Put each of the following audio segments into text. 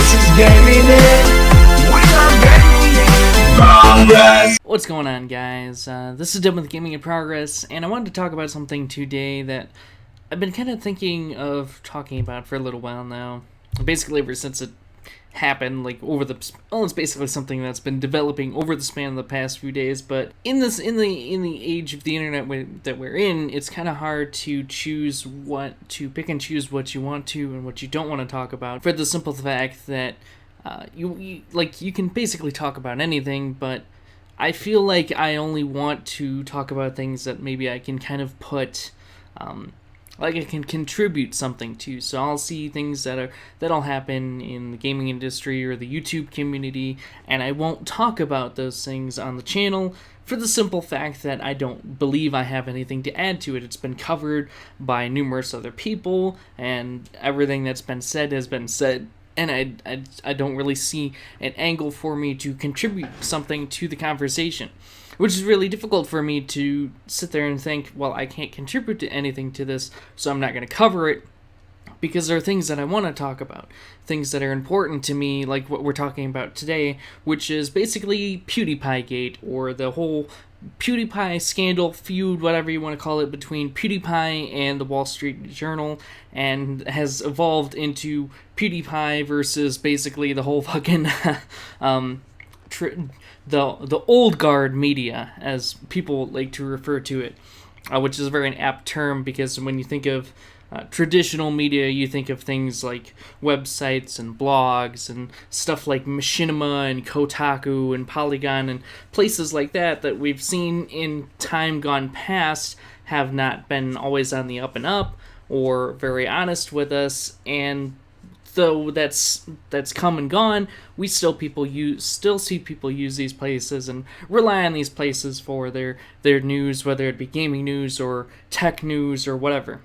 This is Gaming In. We are Gaming In Progress. What's going on, guys? This is Deb with Gaming in Progress, and I wanted to talk about something today that I've been kind of thinking of talking about for a little while now. Basically, ever since it happened, it's basically something that's been developing over the span of the past few days. But in the age of the internet that we're in, it's kind of hard to pick and choose what you want to and what you don't want to talk about. For the simple fact that you can basically talk about anything, but I feel like I only want to talk about things that maybe I can kind of put, I can contribute something to. So I'll see things that'll happen in the gaming industry or the YouTube community, and I won't talk about those things on the channel for the simple fact that I don't believe I have anything to add to it. It's been covered by numerous other people, and everything that's been said has been said. And I don't really see an angle for me to contribute something to the conversation, which is really difficult for me to sit there and think, well, I can't contribute to anything to this, so I'm not going to cover it, because there are things that I want to talk about, things that are important to me, like what we're talking about today, which is basically PewdiePie Gate, or the whole PewdiePie scandal, feud, whatever you want to call it, between PewdiePie and the Wall Street Journal, and has evolved into PewdiePie versus basically the whole fucking the old guard media, as people like to refer to it, which is a very apt term, because when you think of traditional media, you think of things like websites and blogs and stuff like Machinima and Kotaku and Polygon and places like that we've seen in time gone past have not been always on the up and up or very honest with us. And though that's come and gone, we still see people use these places and rely on these places for their news, whether it be gaming news or tech news or whatever.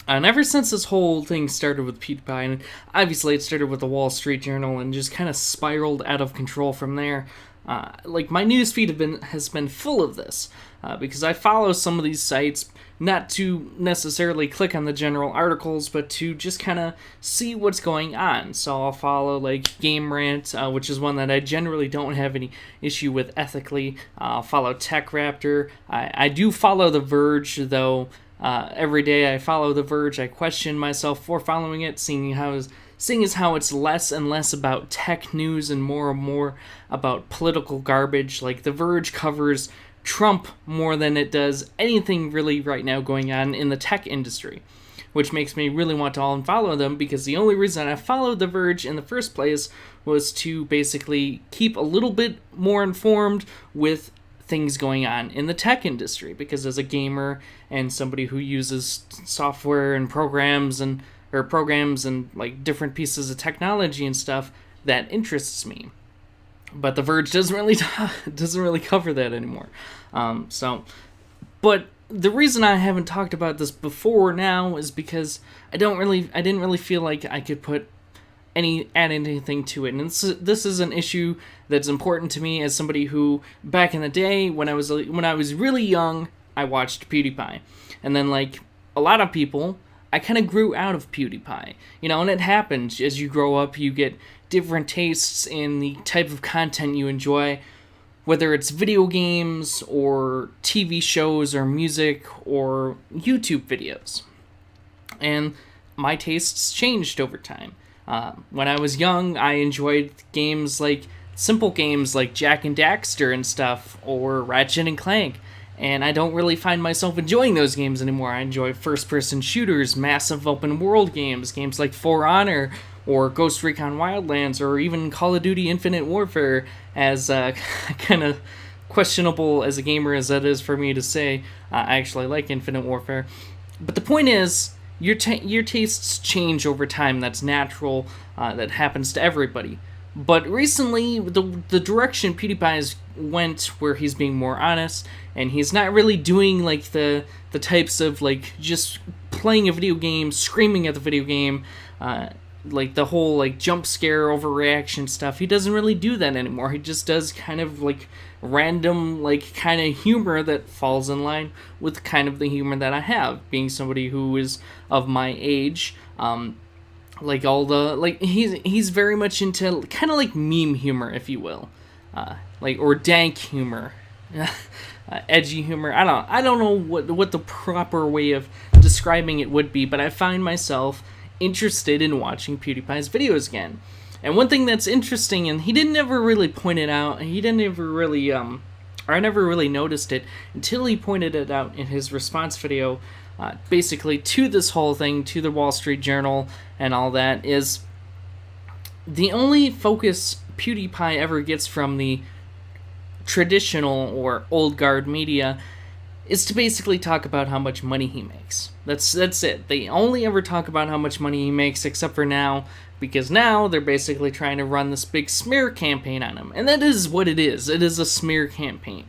And ever since this whole thing started with PewdiePie, and obviously it started with the Wall Street Journal and just kind of spiraled out of control from there, my newsfeed has been full of this, because I follow some of these sites not to necessarily click on the general articles, but to just kind of see what's going on. So I'll follow Game Rant, which is one that I generally don't have any issue with ethically. I'll follow Tech Raptor. I do follow The Verge, though. Every day I follow The Verge, I question myself for following it, seeing as how it's less and less about tech news and more about political garbage. Like, The Verge covers Trump more than it does anything really right now going on in the tech industry, which makes me really want to unfollow them, because the only reason I followed The Verge in the first place was to basically keep a little bit more informed with things going on in the tech industry, because as a gamer and somebody who uses software and programs and different pieces of technology and stuff, that interests me. But The Verge doesn't really cover that anymore. But the reason I haven't talked about this before now is because I didn't really feel like I could add anything to it. And this is an issue that's important to me as somebody who, back in the day, when I was really young, I watched PewdiePie. And then, like a lot of people, I kind of grew out of PewdiePie. And it happens. As you grow up, you get different tastes in the type of content you enjoy, whether it's video games or TV shows or music or YouTube videos. And my tastes changed over time. When I was young, I enjoyed simple games like Jak and Daxter and stuff, or Ratchet and Clank, and I don't really find myself enjoying those games anymore. I enjoy first-person shooters, massive open-world games like For Honor, or Ghost Recon Wildlands, or even Call of Duty Infinite Warfare, as kind of questionable as a gamer as that is for me to say. I actually like Infinite Warfare. But the point is, your tastes change over time. That's natural. That happens to everybody. But recently, the direction PewDiePie went, where he's being more honest, and he's not really doing the types of just playing a video game, screaming at the video game, the whole jump scare overreaction stuff. He doesn't really do that anymore. He just does kind of random kind of humor that falls in line with kind of the humor that I have, being somebody who is of my age. like all the like he's very much into kind of like meme humor, if you will, like or dank humor, edgy humor. I don't know what the proper way of describing it would be, but I find myself interested in watching PewdiePie's videos again. And one thing that's interesting, and he didn't ever really point it out, he didn't ever really or I never really noticed it until he pointed it out in his response video, basically to this whole thing, to the Wall Street Journal and all that, is the only focus PewDiePie ever gets from the traditional or old guard media is to basically talk about how much money he makes. That's it. They only ever talk about how much money he makes, except for now, because now they're basically trying to run this big smear campaign on him. And that is what it is. It is a smear campaign.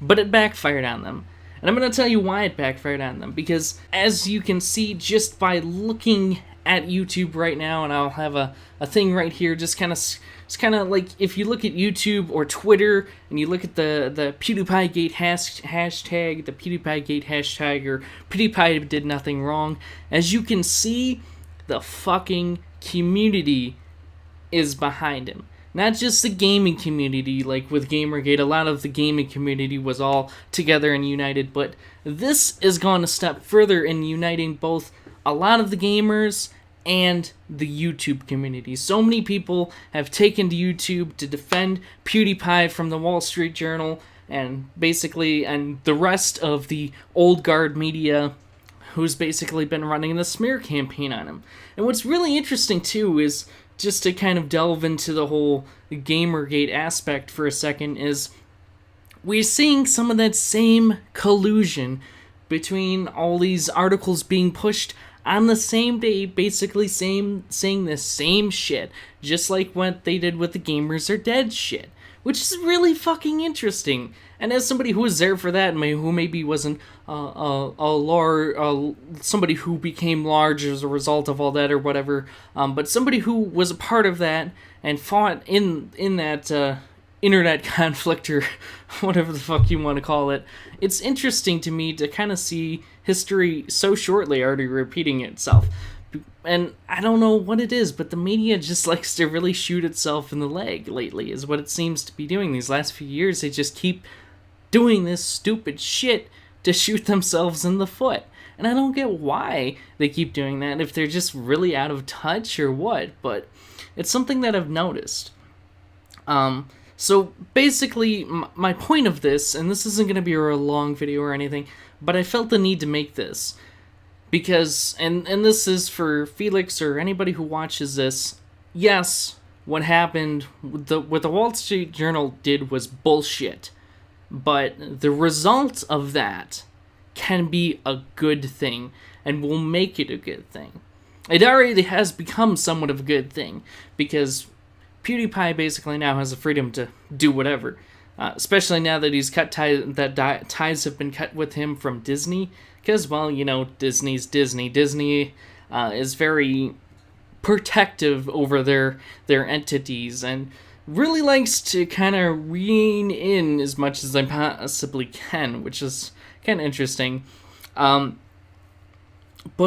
But it backfired on them. And I'm going to tell you why it backfired on them. Because as you can see just by looking at YouTube right now, and I'll have a thing right here, just kind of... It's kind of like if you look at YouTube or Twitter and you look at the PewDiePie Gate hashtag, the PewDiePie Gate hashtag, or PewDiePie did nothing wrong, as you can see, the fucking community is behind him. Not just the gaming community, like with Gamergate, a lot of the gaming community was all together and united, but this is going a step further in uniting both a lot of the gamers and the YouTube community. So many people have taken to YouTube to defend PewDiePie from the Wall Street Journal and the rest of the old guard media who's basically been running the smear campaign on him. And what's really interesting too is, just to kind of delve into the whole Gamergate aspect for a second, is we're seeing some of that same collusion between all these articles being pushed on the same day, basically saying the same shit, just like what they did with the Gamers Are Dead shit, which is really fucking interesting. And as somebody who was there for that, and who maybe wasn't somebody who became large as a result of all that or whatever, but somebody who was a part of that and fought in that internet conflict, or whatever the fuck you want to call it, it's interesting to me to kind of see history so shortly already repeating itself. And I don't know what it is, but the media just likes to really shoot itself in the leg lately, is what it seems to be doing. These last few years, they just keep doing this stupid shit to shoot themselves in the foot. And I don't get why they keep doing that, if they're just really out of touch or what, but it's something that I've noticed. So basically, my point of this, and this isn't going to be a long video or anything, but I felt the need to make this, because, and this is for Felix or anybody who watches this, yes, what happened, what the Wall Street Journal did was bullshit, but the result of that can be a good thing, and will make it a good thing. It already has become somewhat of a good thing, because PewDiePie basically now has the freedom to do whatever, especially now that he's cut ties have been cut with him from Disney, because, well, you know, Disney's Disney. Disney is very protective over their entities, and really likes to kind of rein in as much as they possibly can, which is kind of interesting. But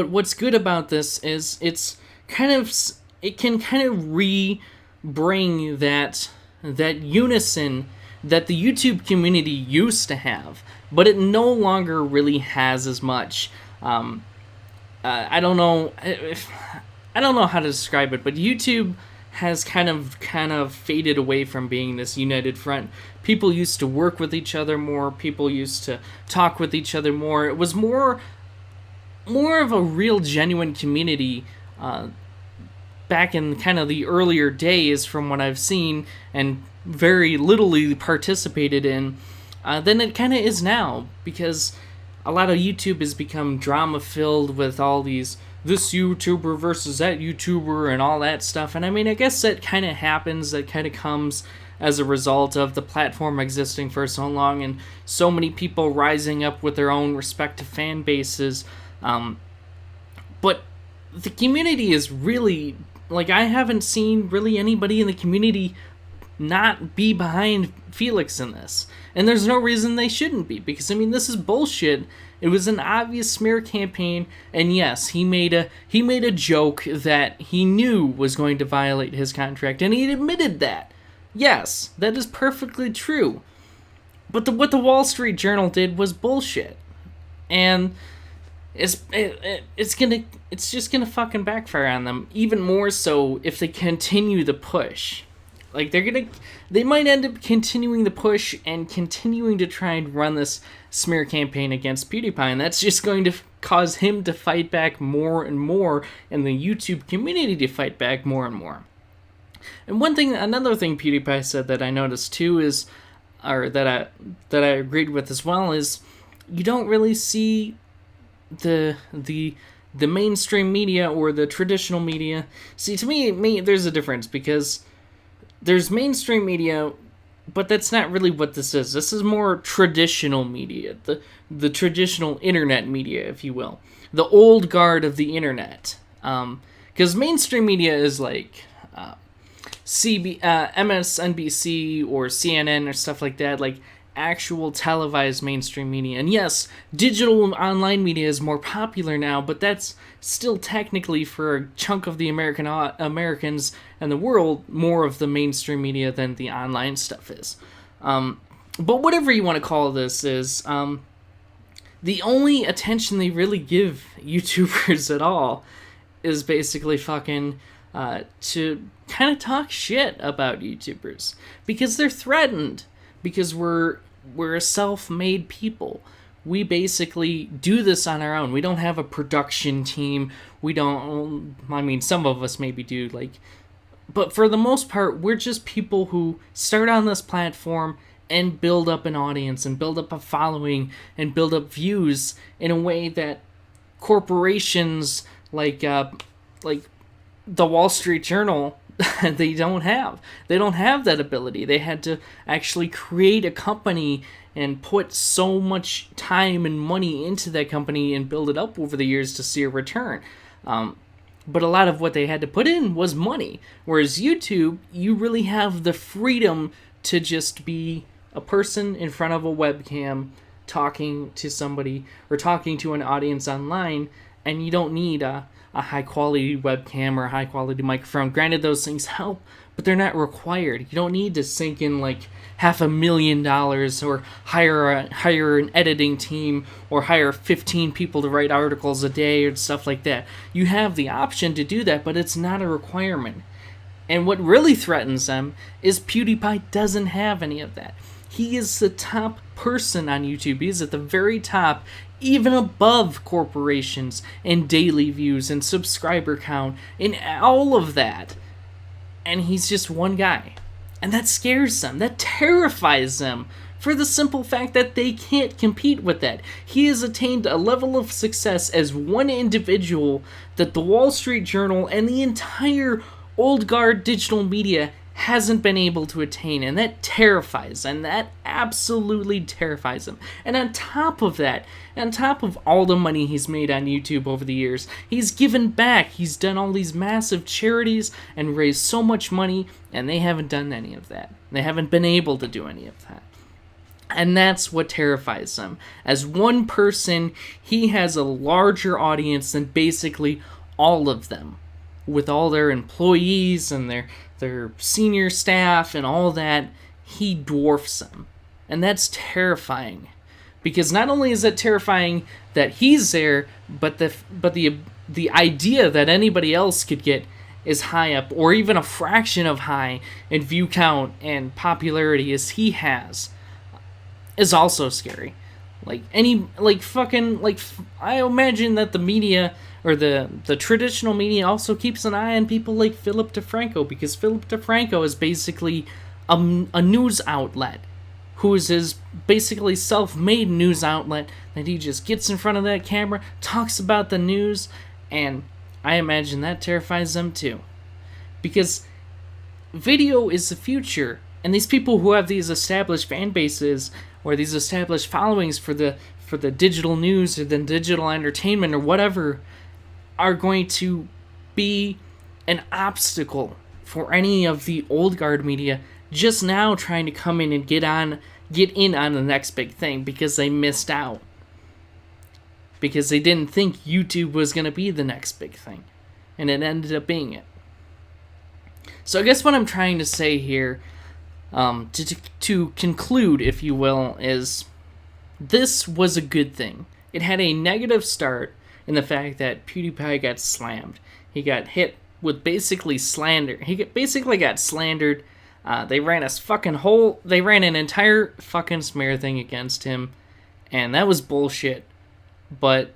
what's good about this is it can kind of bring that unison that the YouTube community used to have, but it no longer really has as much. I don't know how to describe it, but YouTube has kind of faded away from being this united front. People used to work with each other more. People used to talk with each other more. It was more of a real, genuine community back in kind of the earlier days, from what I've seen and very littly participated in, than it kind of is now, because a lot of YouTube has become drama-filled with all this YouTuber versus that YouTuber and all that stuff. And I mean, I guess that kind of happens, that kind of comes as a result of the platform existing for so long and so many people rising up with their own respective fan bases. But the community is really, like, I haven't seen really anybody in the community not be behind Felix in this. And there's no reason they shouldn't be, because, I mean, this is bullshit, It was an obvious smear campaign, and yes, he made a joke that he knew was going to violate his contract, and he admitted that. Yes, that is perfectly true. But what the Wall Street Journal did was bullshit, and it's just gonna fucking backfire on them, even more so if they continue the push. Like, they might end up continuing the push and continuing to try and run this smear campaign against PewDiePie, and that's just going to cause him to fight back more and more, and the YouTube community to fight back more and more. And another thing PewDiePie said that I noticed too is, or that I agreed with as well, is you don't really see the mainstream media or the traditional media. See, to me, there's a difference, because there's mainstream media, but that's not really what this is. This is more traditional media, the traditional internet media, if you will, the old guard of the internet. Because mainstream media is like MSNBC or CNN or stuff like that, like actual televised mainstream media. And yes, digital online media is more popular now, but that's still technically, for a chunk of the Americans and the world, more of the mainstream media than the online stuff is. But whatever you want to call this is, the only attention they really give YouTubers at all is basically fucking to kind of talk shit about YouTubers, because they're threatened, because we're a self-made people. We basically do this on our own. We don't have a production team. Some of us maybe do, but for the most part, we're just people who start on this platform and build up an audience and build up a following and build up views in a way that corporations like the Wall Street Journal, they don't have. They don't have that ability. They had to actually create a company and put so much time and money into that company and build it up over the years to see a return. But a lot of what they had to put in was money. Whereas YouTube, you really have the freedom to just be a person in front of a webcam talking to somebody or talking to an audience online, and you don't need a high-quality webcam or a high-quality microphone. Granted, those things help, but they're not required. You don't need to sink in $500,000 or hire an editing team or hire 15 people to write articles a day or stuff like that. You have the option to do that, but it's not a requirement. And what really threatens them is PewDiePie doesn't have any of that. He is the top person on YouTube. He's at the very top, even above corporations and daily views and subscriber count and all of that. And he's just one guy. And that scares them. That terrifies them, for the simple fact that they can't compete with that. He has attained a level of success as one individual that the Wall Street Journal and the entire old guard digital media hasn't been able to attain, and that terrifies, and that absolutely terrifies him. And on top of that, on top of all the money he's made on YouTube over the years, he's given back. He's done all these massive charities and raised so much money, and they haven't done any of that. They haven't been able to do any of that. And that's what terrifies him. As one person, he has a larger audience than basically all of them, with all their employees and their senior staff and all that. He dwarfs them. And that's terrifying. Because not only is it terrifying that he's there, but the idea that anybody else could get as high up, or even a fraction of high in view count and popularity as he has, is also scary. I imagine that the media, or the traditional media, also keeps an eye on people like Philip DeFranco, because Philip DeFranco is basically a news outlet, who is his basically self-made news outlet, that he just gets in front of that camera, talks about the news, and I imagine that terrifies them too. Because video is the future, and these people who have these established fan bases, or these established followings for the digital news or the digital entertainment or whatever, are going to be an obstacle for any of the old guard media just now trying to come in and get in on the next big thing, because they missed out. because they didn't think YouTube was going to be the next big thing, and it ended up being it. So I guess what I'm trying to say here, to conclude, if you will, is this was a good thing. It had a negative start in the fact that PewdiePie got slammed. He got hit with basically slander. Basically got slandered. They ran an entire fucking smear thing against him, and that was bullshit. But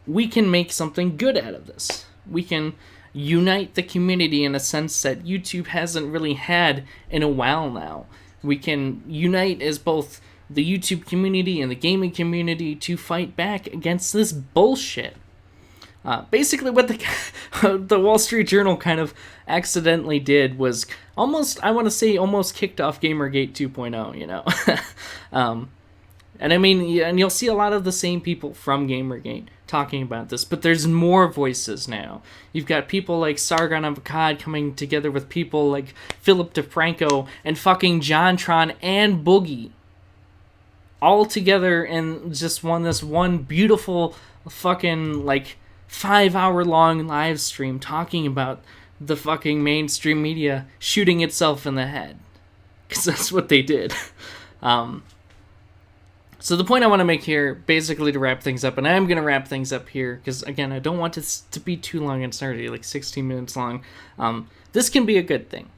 we can make something good out of this. We can unite the community in a sense that YouTube hasn't really had in a while now. We can unite as both the YouTube community and the gaming community to fight back against this bullshit. Basically what the Wall Street Journal kind of accidentally did was almost kicked off Gamergate 2.0, you know? And I mean, and you'll see a lot of the same people from Gamergate talking about this, but there's more voices now. You've got people like Sargon of Akkad coming together with people like Philip DeFranco and fucking JonTron and Boogie, all together in just this one beautiful fucking 5-hour long live stream talking about the fucking mainstream media shooting itself in the head, because that's what they did. So the point I want to make here, basically to wrap things up, and I am going to wrap things up here, because again, I don't want this to be too long and snarty, like 16 minutes long. This can be a good thing,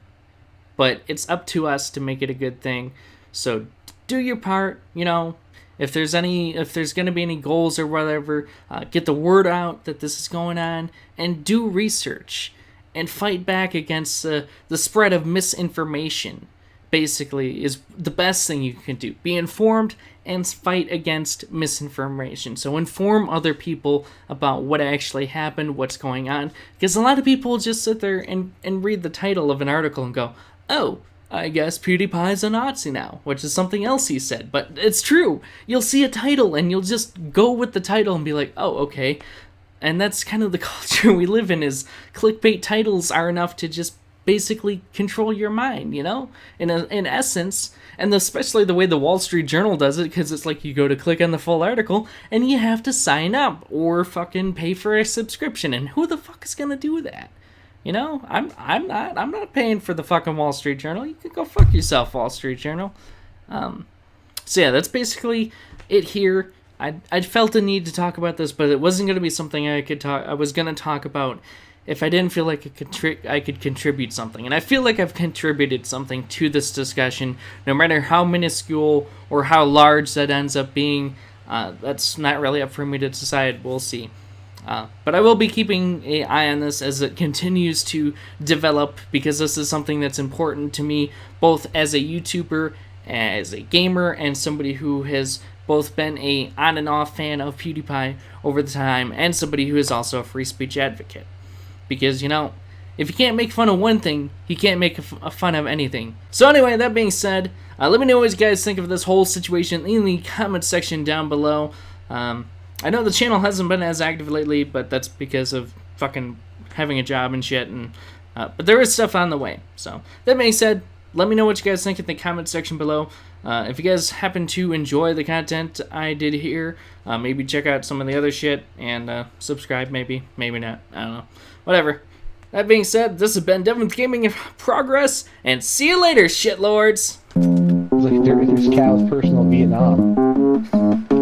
but it's up to us to make it a good thing. So do your part, you know. If there's going to be any goals or whatever, get the word out that this is going on, and do research, and fight back against the spread of misinformation. Basically, is the best thing you can do. Be informed and fight against misinformation. So inform other people about what actually happened, what's going on. Because a lot of people just sit there and read the title of an article and go, oh, I guess PewdiePie's a Nazi now, which is something else he said. But it's true. You'll see a title and you'll just go with the title and be like, oh, okay. And that's kind of the culture we live in, is clickbait titles are enough to just basically control your mind, you know, in essence. And especially the way the Wall Street Journal does it, because it's like you go to click on the full article and you have to sign up or fucking pay for a subscription, and who the fuck is gonna do that? You know, I'm not paying for the fucking Wall Street Journal. You can go fuck yourself, Wall Street Journal. So yeah, that's basically it here. I felt the need to talk about this, but it wasn't going to be something I was going to talk about if I didn't feel like I could contribute something. And I feel like I've contributed something to this discussion, no matter how minuscule or how large that ends up being. That's not really up for me to decide. We'll see. But I will be keeping an eye on this as it continues to develop, because this is something that's important to me, both as a YouTuber, as a gamer, and somebody who has both been a on and off fan of PewdiePie over the time, and somebody who is also a free speech advocate. Because, you know, if you can't make fun of one thing, you can't make fun of anything. So anyway, that being said, let me know what you guys think of this whole situation in the comment section down below. I know the channel hasn't been as active lately, but that's because of fucking having a job and shit. But there is stuff on the way. So that being said, let me know what you guys think in the comment section below. If you guys happen to enjoy the content I did here, maybe check out some of the other shit and subscribe, maybe not. I don't know. Whatever. That being said, this has been Devin's Gaming in Progress, and see you later, shitlords! Like there's Cal's personal Vietnam.